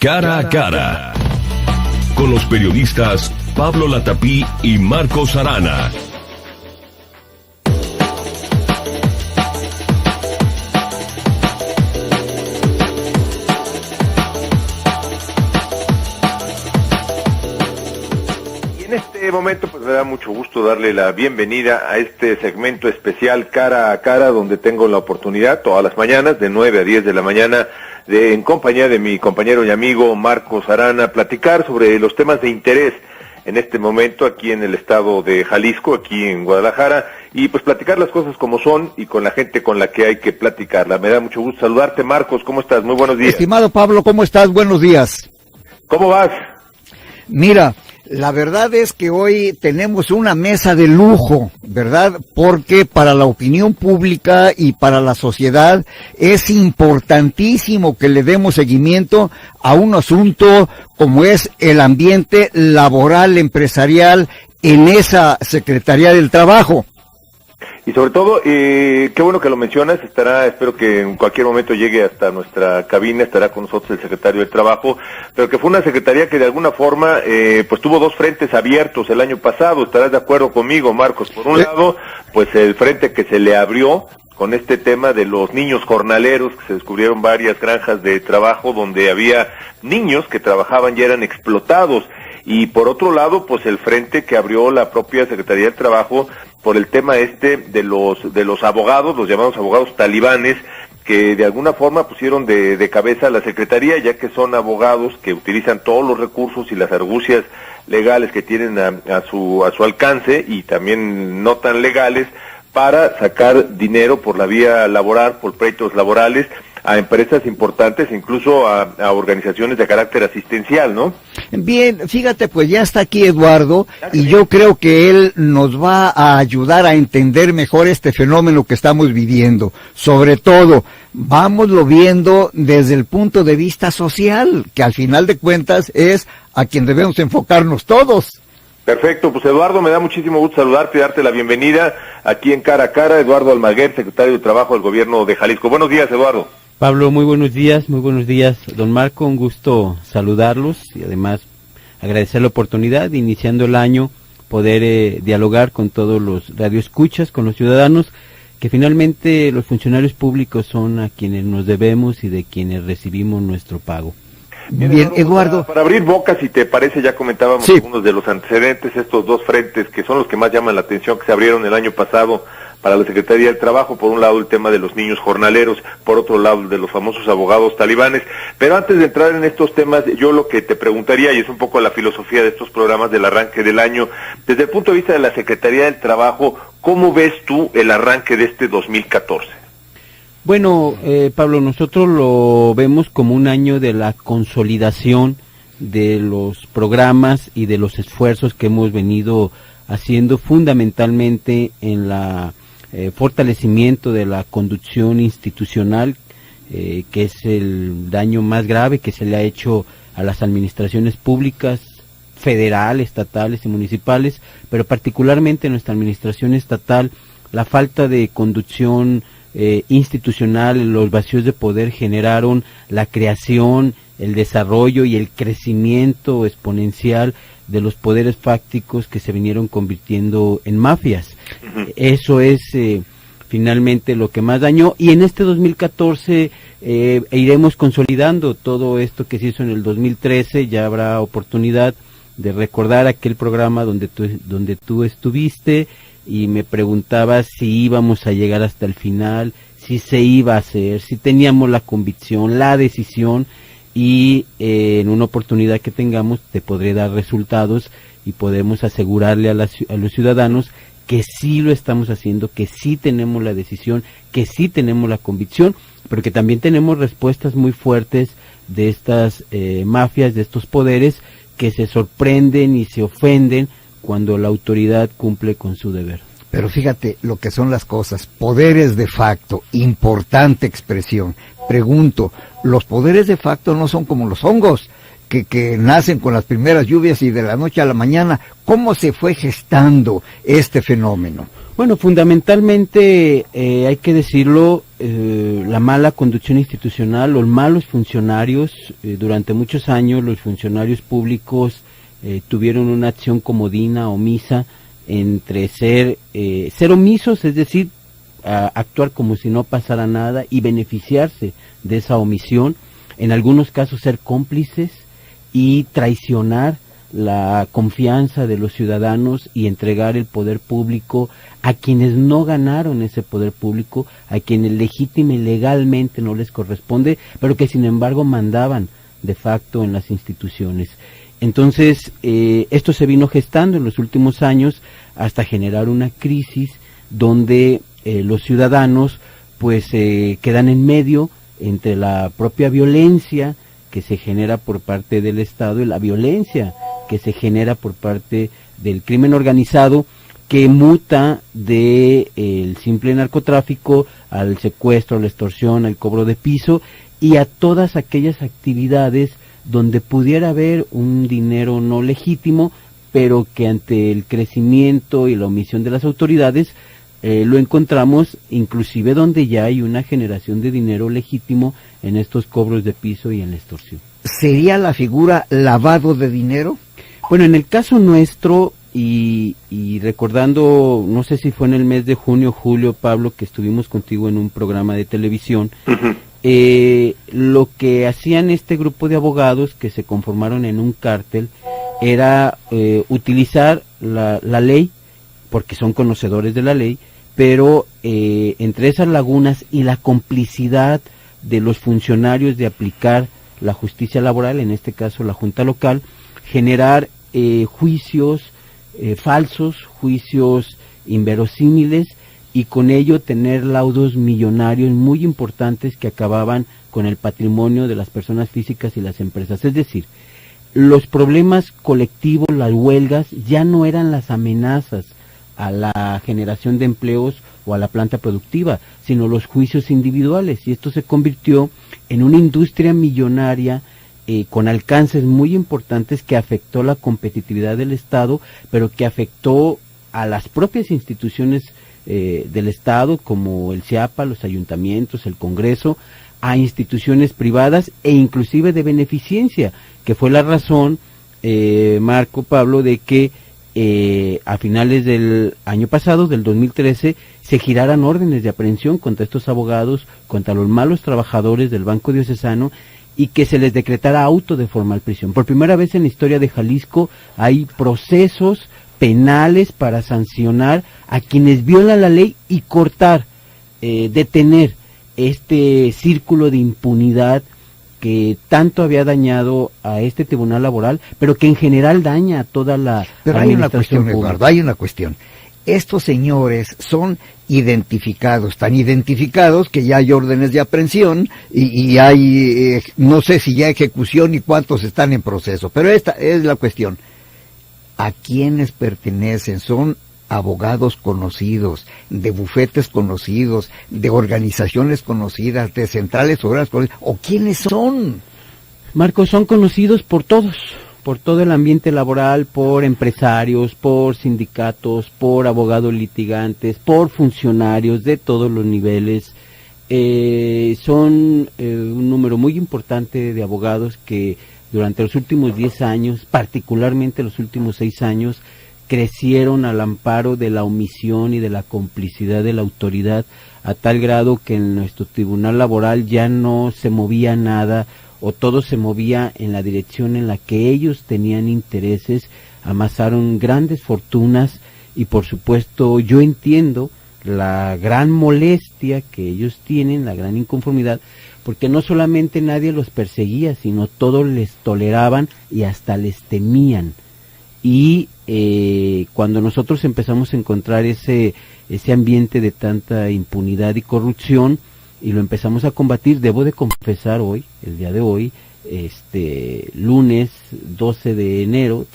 Cara a cara, con los periodistas Pablo Latapí y Marcos Arana. En este momento pues me da mucho gusto darle la bienvenida a este segmento especial Cara a Cara, donde tengo la oportunidad todas las mañanas de 9 a 10 de la mañana en compañía de mi compañero y amigo Marcos Arana, platicar sobre los temas de interés en este momento aquí en el estado de Jalisco, aquí en Guadalajara, y pues platicar las cosas como son y con la gente con la que hay que platicarla. Me da mucho gusto saludarte, Marcos, ¿cómo estás? Muy buenos días. Estimado Pablo, ¿cómo estás? Buenos días. ¿Cómo vas? Mira, la verdad es que hoy tenemos una mesa de lujo, ¿verdad? Porque para la opinión pública y para la sociedad es importantísimo que le demos seguimiento a un asunto como es el ambiente laboral empresarial en esa Secretaría del Trabajo. Y sobre todo, qué bueno que lo mencionas, espero que en cualquier momento llegue hasta nuestra cabina, estará con nosotros el secretario del Trabajo, pero que fue una secretaría que de alguna forma, pues tuvo dos frentes abiertos el año pasado, estarás de acuerdo conmigo, Marcos. Por un lado, pues el frente que se le abrió con este tema de los niños jornaleros, que se descubrieron varias granjas de trabajo donde había niños que trabajaban y eran explotados. Y por otro lado, pues el frente que abrió la propia Secretaría del Trabajo por el tema de los abogados, los llamados abogados talibanes, que de alguna forma pusieron de cabeza a la Secretaría, ya que son abogados que utilizan todos los recursos y las argucias legales que tienen a su alcance, y también no tan legales, para sacar dinero por la vía laboral, por pleitos laborales, a empresas importantes, incluso a organizaciones de carácter asistencial, ¿no? Bien, fíjate, pues ya está aquí Eduardo, y yo creo que él nos va a ayudar a entender mejor este fenómeno que estamos viviendo. Sobre todo, vámoslo viendo desde el punto de vista social, que al final de cuentas es a quien debemos enfocarnos todos. Perfecto, pues Eduardo, me da muchísimo gusto saludarte y darte la bienvenida aquí en Cara a Cara. Eduardo Almaguer, secretario de Trabajo del Gobierno de Jalisco. Buenos días, Eduardo. Pablo, muy buenos días, don Marco, un gusto saludarlos y además agradecer la oportunidad de, iniciando el año, poder dialogar con todos los radioescuchas, con los ciudadanos, que finalmente los funcionarios públicos son a quienes nos debemos y de quienes recibimos nuestro pago. Bien, Eduardo. Para abrir boca, si te parece, ya comentábamos algunos de los antecedentes, estos dos frentes que son los que más llaman la atención, que se abrieron el año pasado para la Secretaría del Trabajo. Por un lado el tema de los niños jornaleros, por otro lado de los famosos abogados talibanes. Pero antes de entrar en estos temas, yo lo que te preguntaría, y es un poco la filosofía de estos programas del arranque del año, desde el punto de vista de la Secretaría del Trabajo, ¿cómo ves tú el arranque de este 2014? Bueno, Pablo, nosotros lo vemos como un año de la consolidación de los programas y de los esfuerzos que hemos venido haciendo fundamentalmente en la fortalecimiento de la conducción institucional, que es el daño más grave que se le ha hecho a las administraciones públicas, federal, estatales y municipales, pero particularmente en nuestra administración estatal, la falta de conducción institucional, los vacíos de poder generaron la creación, el desarrollo y el crecimiento exponencial de los poderes fácticos que se vinieron convirtiendo en mafias. Eso es finalmente lo que más dañó, y en este 2014 iremos consolidando todo esto que se hizo en el 2013. Ya habrá oportunidad de recordar aquel programa donde tú estuviste y me preguntabas si íbamos a llegar hasta el final, si se iba a hacer, si teníamos la convicción, la decisión, y en una oportunidad que tengamos te podré dar resultados y podemos asegurarle a los ciudadanos que sí lo estamos haciendo, que sí tenemos la decisión, que sí tenemos la convicción, pero que también tenemos respuestas muy fuertes de estas mafias, de estos poderes, que se sorprenden y se ofenden cuando la autoridad cumple con su deber. Pero fíjate lo que son las cosas, poderes de facto, importante expresión. Pregunto, los poderes de facto no son como los hongos, que nacen con las primeras lluvias y de la noche a la mañana. ¿Cómo se fue gestando este fenómeno? Bueno, fundamentalmente, hay que decirlo, la mala conducción institucional, los malos funcionarios. Durante muchos años los funcionarios públicos tuvieron una acción comodina, omisa, entre ser omisos, es decir, actuar como si no pasara nada y beneficiarse de esa omisión, en algunos casos ser cómplices y traicionar la confianza de los ciudadanos y entregar el poder público a quienes no ganaron ese poder público, a quienes legítima y legalmente no les corresponde, pero que sin embargo mandaban de facto en las instituciones. Entonces, esto se vino gestando en los últimos años hasta generar una crisis donde los ciudadanos pues quedan en medio entre la propia violencia que se genera por parte del Estado y la violencia que se genera por parte del crimen organizado, que muta de el simple narcotráfico al secuestro, a la extorsión, al cobro de piso y a todas aquellas actividades donde pudiera haber un dinero no legítimo, pero que ante el crecimiento y la omisión de las autoridades lo encontramos inclusive donde ya hay una generación de dinero legítimo en estos cobros de piso y en la extorsión. ¿Sería la figura lavado de dinero? Bueno, en el caso nuestro, y recordando, no sé si fue en el mes de junio o julio, Pablo, que estuvimos contigo en un programa de televisión, lo que hacían este grupo de abogados que se conformaron en un cártel era utilizar la ley, porque son conocedores de la ley, pero entre esas lagunas y la complicidad de los funcionarios de aplicar la justicia laboral, en este caso la Junta Local, generar juicios falsos, juicios inverosímiles, y con ello tener laudos millonarios muy importantes que acababan con el patrimonio de las personas físicas y las empresas. Es decir, los problemas colectivos, las huelgas, ya no eran las amenazas a la generación de empleos o a la planta productiva, sino los juicios individuales, y esto se convirtió en una industria millonaria con alcances muy importantes que afectó la competitividad del Estado, pero que afectó a las propias instituciones del Estado, como el CIAPA, los ayuntamientos, el Congreso, a instituciones privadas e inclusive de beneficencia, que fue la razón, Marco, Pablo, de que a finales del año pasado, del 2013, se giraran órdenes de aprehensión contra estos abogados, contra los malos trabajadores del Banco Diocesano, y que se les decretara auto de formal prisión. Por primera vez en la historia de Jalisco hay procesos penales para sancionar a quienes violan la ley y cortar, detener este círculo de impunidad que tanto había dañado a este tribunal laboral, pero que en general daña a toda la Pero hay una administración cuestión, pública. Eduardo, hay una cuestión. Estos señores son identificados, tan identificados que ya hay órdenes de aprehensión y hay, no sé si ya ejecución y cuántos están en proceso, pero esta es la cuestión. ¿A quiénes pertenecen? ¿Son abogados conocidos, de bufetes conocidos, de organizaciones conocidas, de centrales obreras conocidas? ¿O quiénes son? Marcos, son conocidos por todos, por todo el ambiente laboral, por empresarios, por sindicatos, por abogados litigantes, por funcionarios de todos los niveles. Son un número muy importante de abogados que durante los últimos 10 años, particularmente los últimos 6 años, crecieron al amparo de la omisión y de la complicidad de la autoridad, a tal grado que en nuestro tribunal laboral ya no se movía nada, o todo se movía en la dirección en la que ellos tenían intereses, amasaron grandes fortunas, y por supuesto yo entiendo la gran molestia que ellos tienen, la gran inconformidad, porque no solamente nadie los perseguía, sino todos les toleraban y hasta les temían. Y cuando nosotros empezamos a encontrar ese ambiente de tanta impunidad y corrupción, y lo empezamos a combatir, debo de confesar hoy, el día de hoy, lunes 13 de enero,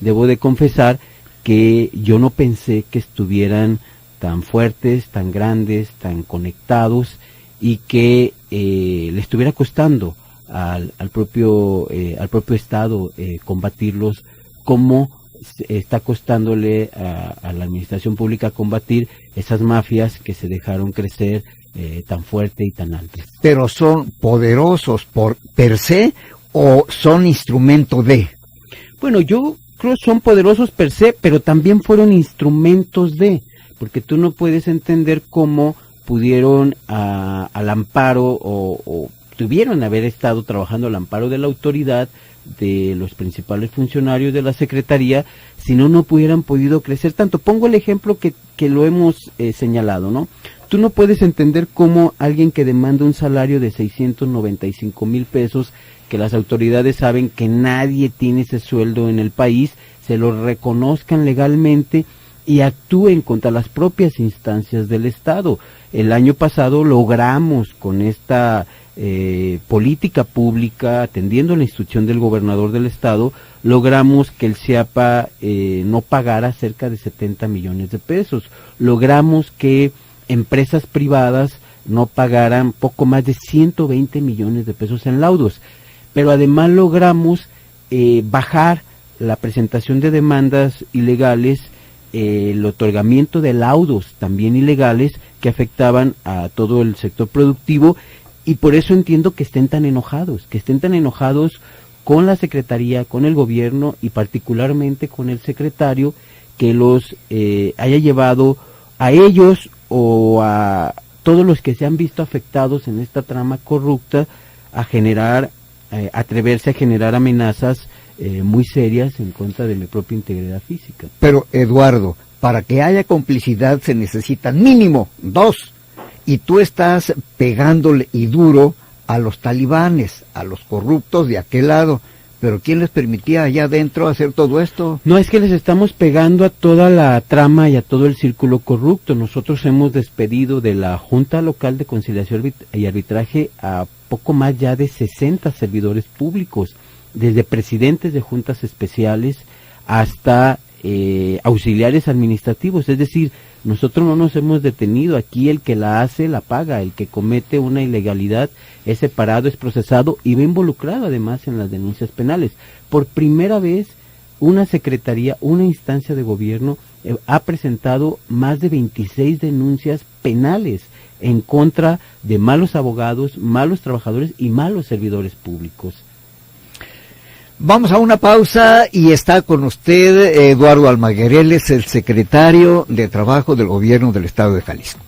debo de confesar que yo no pensé que estuvieran tan fuertes, tan grandes, tan conectados, y que le estuviera costando al propio Estado combatirlos, como está costándole a la administración pública combatir esas mafias que se dejaron crecer tan fuerte y tan altas. ¿Pero son poderosos por per se o son instrumento de? Bueno, yo creo que son poderosos per se, pero también fueron instrumentos de, porque tú no puedes entender cómo pudieron al amparo o tuvieron haber estado trabajando al amparo de la autoridad, de los principales funcionarios de la Secretaría, si no hubieran podido crecer tanto. Pongo el ejemplo que lo hemos señalado, ¿no? Tú no puedes entender cómo alguien que demanda un salario de 695,000 pesos, que las autoridades saben que nadie tiene ese sueldo en el país, se lo reconozcan legalmente y actúen contra las propias instancias del Estado. El año pasado logramos con esta política pública, atendiendo la instrucción del gobernador del Estado, logramos que el CIAPA no pagara cerca de 70 millones de pesos. Logramos que empresas privadas no pagaran poco más de 120 millones de pesos en laudos. Pero además logramos bajar la presentación de demandas ilegales, el otorgamiento de laudos también ilegales que afectaban a todo el sector productivo, y por eso entiendo que estén tan enojados con la Secretaría, con el gobierno y particularmente con el secretario, que los haya llevado a ellos o a todos los que se han visto afectados en esta trama corrupta a generar, atreverse a generar amenazas muy serias en contra de mi propia integridad física. Pero, Eduardo, para que haya complicidad se necesitan mínimo 2, y tú estás pegándole y duro a los talibanes, a los corruptos de aquel lado. ¿Pero quién les permitía allá adentro hacer todo esto? No, es que les estamos pegando a toda la trama y a todo el círculo corrupto. Nosotros hemos despedido de la Junta Local de Conciliación y Arbitraje a poco más ya de 60 servidores públicos, desde presidentes de juntas especiales hasta auxiliares administrativos. Es decir, nosotros no nos hemos detenido. Aquí el que la hace, la paga. El que comete una ilegalidad es separado, es procesado y va involucrado además en las denuncias penales. Por primera vez, una secretaría, una instancia de gobierno ha presentado más de 26 denuncias penales en contra de malos abogados, malos trabajadores y malos servidores públicos. Vamos a una pausa y está con usted Eduardo Almaguer, él es el secretario de Trabajo del Gobierno del Estado de Jalisco.